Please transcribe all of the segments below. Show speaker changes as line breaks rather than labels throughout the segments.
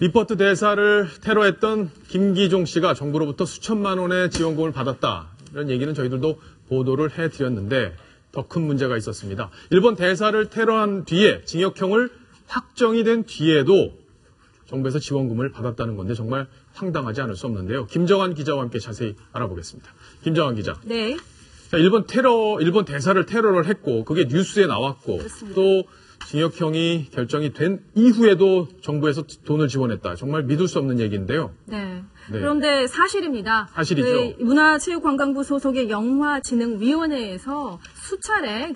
리포트 대사를 테러했던 김기종 씨가 정부로부터 수천만 원의 지원금을 받았다. 이런 얘기는 저희들도 보도를 해드렸는데 더 큰 문제가 있었습니다. 일본 대사를 테러한 뒤에 징역형을 확정이 된 뒤에도 정부에서 지원금을 받았다는 건데 정말 황당하지 않을 수 없는데요. 김정한 기자와 함께 자세히 알아보겠습니다. 김정한 기자.
네.
자, 일본 대사를 테러를 했고 그게 뉴스에 나왔고
그렇습니다.
또 징역형이 결정이 된 이후에도 정부에서 돈을 지원했다. 정말 믿을 수 없는 얘기인데요.
네.
네.
그런데 사실입니다.
사실이죠.
문화체육관광부 소속의 영화진흥위원회에서 수차례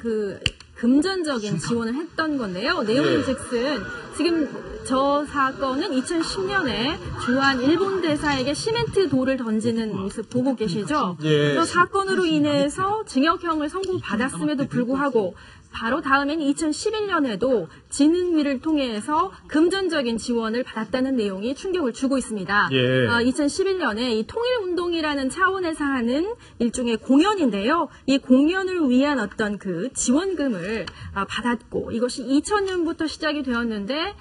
금전적인 지원을 했던 건데요. 내용은 즉슨 지금 저 사건은 2010년에 주한 일본 대사에게 시멘트 돌을 던지는 모습 보고 계시죠?
예.
저 사건으로 인해서 징역형을 선고받았음에도 불구하고 바로 다음엔 2011년에도 진흥위를 통해서 금전적인 지원을 받았다는 내용이 충격을 주고 있습니다.
예.
2011년에 이 통일운동이라는 차원에서 하는 일종의 공연인데요. 이 공연을 위한 어떤 그 지원금을 받았고 이것이 2000년부터 시작이 되었는데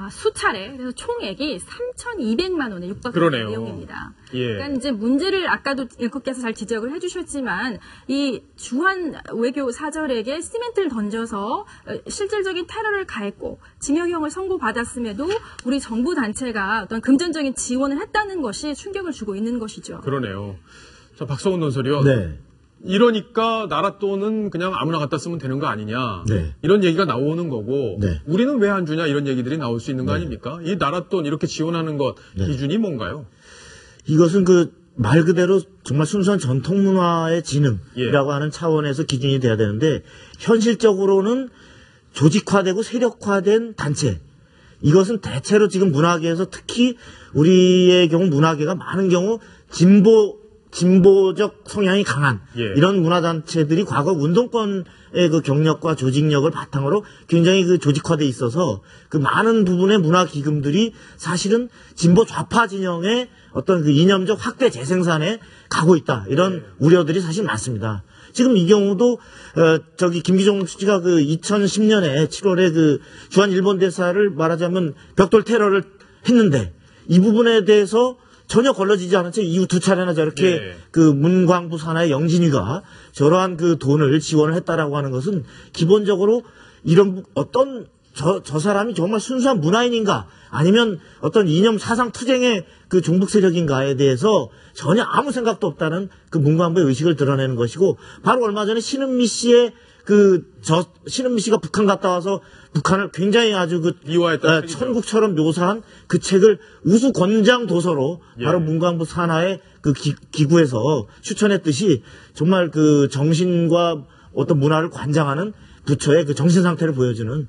수차례 그래서 총액이 3,200만 원에 육박하는 내용입니다.
예.
그러니까 이제 문제를 아까도 앵커께서 잘 지적을 해주셨지만 이 주한 외교 사절에게 시멘트를 던져서 실질적인 테러를 가했고 징역형을 선고받았음에도 우리 정부 단체가 어떤 금전적인 지원을 했다는 것이 충격을 주고 있는 것이죠.
그러네요. 자, 박성훈 논설위원.
네.
이러니까 나라 돈은 그냥 아무나 갖다 쓰면 되는 거 아니냐.
네.
이런 얘기가 나오는 거고
네.
우리는 왜 안 주냐 이런 얘기들이 나올 수 있는 거 아닙니까? 이 나라 돈 이렇게 지원하는 것 기준이 뭔가요?
이것은 말 그대로 정말 순수한 전통 문화의 진흥이라고 하는 차원에서 기준이 돼야 되는데 현실적으로는 조직화되고 세력화된 단체. 이것은 대체로 지금 문화계에서 특히 우리의 경우 문화계가 많은 경우 진보적 성향이 강한 이런 문화단체들이 과거 운동권의 경력과 조직력을 바탕으로 굉장히 조직화돼 있어서 많은 부분의 문화기금들이 사실은 진보 좌파 진영의 어떤 이념적 확대 재생산에 가고 있다. 이런 우려들이 사실 많습니다. 지금 이 경우도 김기종 씨가 2010년에 7월에 주한 일본 대사를 말하자면 벽돌 테러를 했는데 이 부분에 대해서 전혀 걸러지지 않은 채 이후 2차례나 저렇게 문광부 산하의 영진위가 저러한 돈을 지원을 했다라고 하는 것은 기본적으로 이런 어떤 저 사람이 정말 순수한 문화인인가 아니면 어떤 이념 사상 투쟁의 종북 세력인가에 대해서 전혀 아무 생각도 없다는 문광부의 의식을 드러내는 것이고 바로 얼마 전에 신은미 씨의 신은미 씨가 북한 갔다 와서 북한을 굉장히 아주 천국처럼 묘사한 그 책을 우수 권장 도서로 바로 문광부 산하의 기구에서 추천했듯이 정말 정신과 어떤 문화를 관장하는 부처의 정신 상태를 보여주는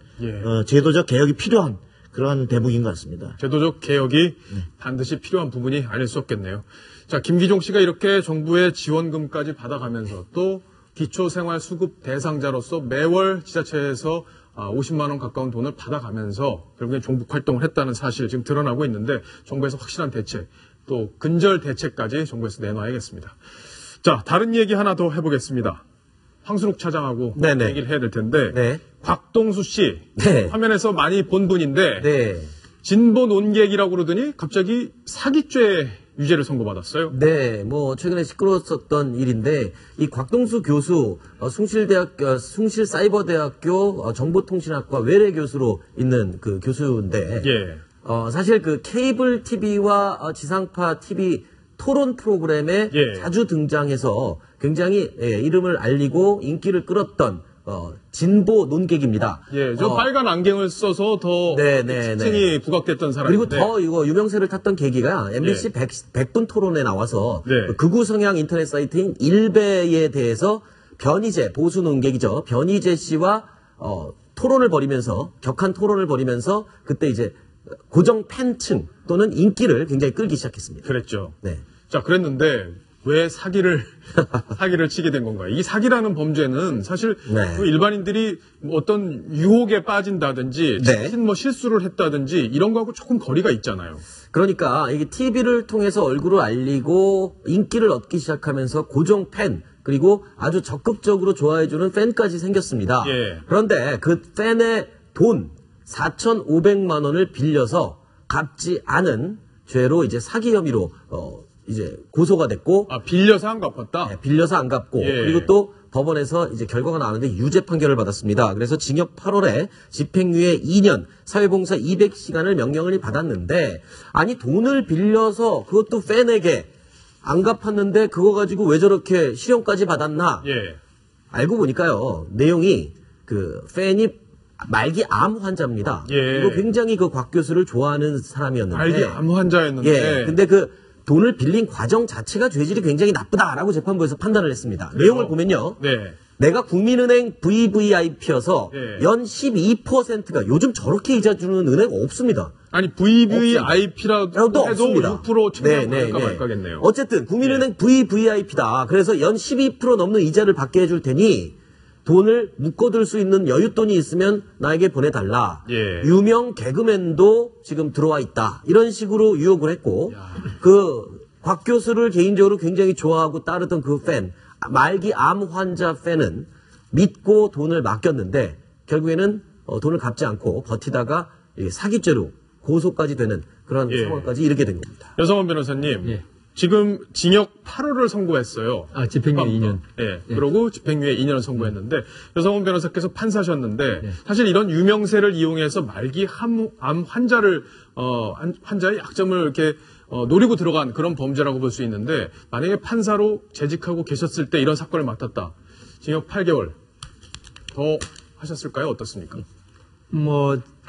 제도적 개혁이 필요한 그러한 대목인 것 같습니다.
제도적 개혁이 반드시 필요한 부분이 아닐 수 없겠네요. 자, 김기종 씨가 이렇게 정부의 지원금까지 받아가면서 또 기초생활수급 대상자로서 매월 지자체에서 50만 원 가까운 돈을 받아가면서 결국에 종북 활동을 했다는 사실 지금 드러나고 있는데 정부에서 확실한 대책, 또 근절 대책까지 정부에서 내놔야겠습니다. 자, 다른 얘기 하나 더 해보겠습니다. 황순욱 차장하고 얘기를 해야 될 텐데 곽동수 씨 화면에서 많이 본 분인데 진보 논객이라고 그러더니 갑자기 사기죄 유죄를 선고받았어요.
네, 최근에 시끄러웠었던 일인데 이 곽동수 교수 숭실사이버대학교 정보통신학과 외래 교수로 있는 교수인데 사실 케이블 TV와 지상파 TV 토론 프로그램에 자주 등장해서 굉장히 이름을 알리고 인기를 끌었던 진보 논객입니다.
저 빨간 안경을 써서 더 특징이 부각됐던 사람인데.
그리고 더 이거 유명세를 탔던 계기가 MBC 100분 토론에 나와서 극우 성향 인터넷 사이트인 일베에 대해서 변희재, 보수 논객이죠. 변희재 씨와 토론을 벌이면서 격한 토론을 벌이면서 그때 이제 고정 팬층 또는 인기를 굉장히 끌기 시작했습니다.
그랬죠. 자, 그랬는데 왜 사기를 치게 된 건가요? 이 사기라는 범죄는 사실 일반인들이 어떤 유혹에 빠진다든지 실수를 했다든지 이런 거하고 조금 거리가 있잖아요.
그러니까 이게 TV를 통해서 얼굴을 알리고 인기를 얻기 시작하면서 고정 팬 그리고 아주 적극적으로 좋아해주는 팬까지 생겼습니다. 그런데 그 팬의 돈 4,500만 원을 빌려서 갚지 않은 죄로 이제 사기 혐의로 이제 고소가 됐고
빌려서 안 갚았다.
네, 빌려서 안 갚고
예.
그리고 또 법원에서 이제 결과가 나왔는데 유죄 판결을 받았습니다. 그래서 징역 8월에 집행유예 2년, 사회봉사 200시간을 명령을 받았는데 아니 돈을 빌려서 그것도 팬에게 안 갚았는데 그거 가지고 왜 저렇게 실형까지 받았나?
예.
알고 보니까요. 내용이 그 팬이 말기 암 환자입니다.
예.
그리고 굉장히 그 곽 교수를 좋아하는 사람이었는데
말기 암 환자였는데.
예. 근데 그 돈을 빌린 과정 자체가 죄질이 굉장히 나쁘다라고 재판부에서 판단을 했습니다.
그래요?
내용을 보면요.
네.
내가 국민은행 VVIP여서
예.
연 12%가 요즘 저렇게 이자 주는 은행 없습니다.
아니 VVIP라도 해도
없습니다.
6% 측면할까 말까겠네요.
어쨌든 국민은행 VVIP다. 그래서 연 12% 넘는 이자를 받게 해줄 테니 돈을 묶어둘 수 있는 여윳돈이 있으면 나에게 보내달라.
예.
유명 개그맨도 지금 들어와 있다. 이런 식으로 유혹을 했고 그 곽 교수를 개인적으로 굉장히 좋아하고 따르던 그 팬, 말기 암 환자 팬은 믿고 돈을 맡겼는데 결국에는 돈을 갚지 않고 버티다가 사기죄로 고소까지 되는 그런
예.
상황까지 이르게 된 겁니다.
여성원 변호사님,
예.
지금 징역 8월을 선고했어요.
집행유예 2년.
예. 그러고 집행유예 2년을 선고했는데 여성원 변호사께서 판사셨는데
예.
사실 이런 유명세를 이용해서 말기 암 환자를 환자의 약점을 이렇게 노리고 들어간 그런 범죄라고 볼 수 있는데 만약에 판사로 재직하고 계셨을 때 이런 사건을 맡았다. 징역 8개월 더 하셨을까요? 어떻습니까?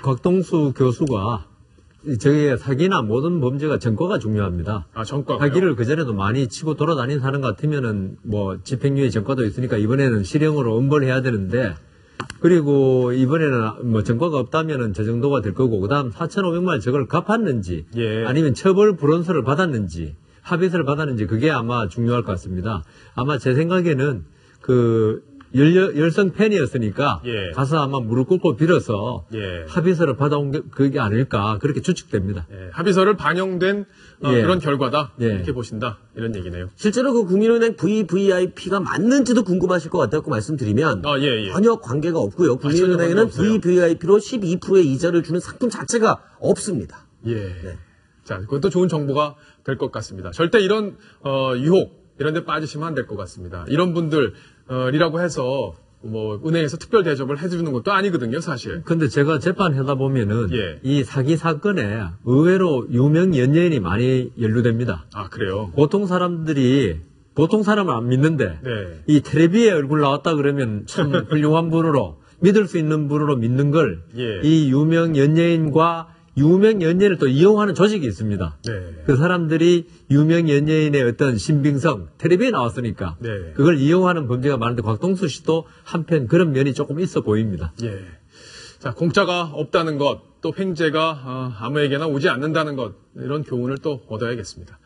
곽동수 교수가 저희 사기나 모든 범죄가 전과가 중요합니다.
전과가요?
사기를 그전에도 많이 치고 돌아다닌 사람 같으면은 집행유예 전과도 있으니까 이번에는 실형으로 엄벌해야 되는데 그리고 이번에는 전과가 없다면은 저 정도가 될 거고 그다음 4,500만 원 저걸 갚았는지
예.
아니면 처벌 불원서를 받았는지 합의서를 받았는지 그게 아마 중요할 것 같습니다. 아마 제 생각에는 열성 팬이었으니까
예.
가서 아마 무릎 꿇고 빌어서
예.
합의서를 받아온 게 그게 아닐까 그렇게 추측됩니다.
예, 합의서를 반영된
예.
그런 결과다
예.
이렇게 보신다 이런 얘기네요.
실제로 그 국민은행 VVIP가 맞는지도 궁금하실 것 같다고 말씀드리면
예.
전혀 관계가 없고요.
전혀
국민은행에는
관계없어요.
VVIP로 12%의 이자를 주는 상품 자체가 없습니다.
예.
네.
자, 그것도 좋은 정보가 될 것 같습니다. 절대 이런 유혹 이런 데 빠지시면 안 될 것 같습니다. 이런 분들이라고 해서 은행에서 특별 대접을 해주는 것도 아니거든요, 사실.
근데 제가 재판하다 보면은
예.
이 사기 사건에 의외로 유명 연예인이 많이 연루됩니다.
아, 그래요?
보통 사람을 안 믿는데
네.
이 텔레비에 얼굴 나왔다 그러면 참 훌륭한 분으로 믿을 수 있는 분으로 믿는 걸 이
예.
유명 연예인과 유명 연예인을 또 이용하는 조직이 있습니다.
네.
그 사람들이 유명 연예인의 어떤 신빙성, 텔레비에 나왔으니까
네.
그걸 이용하는 범죄가 많은데 곽동수 씨도 한편 그런 면이 조금 있어 보입니다.
예. 자, 공짜가 없다는 것, 또 횡재가 아무에게나 오지 않는다는 것, 이런 교훈을 또 얻어야겠습니다.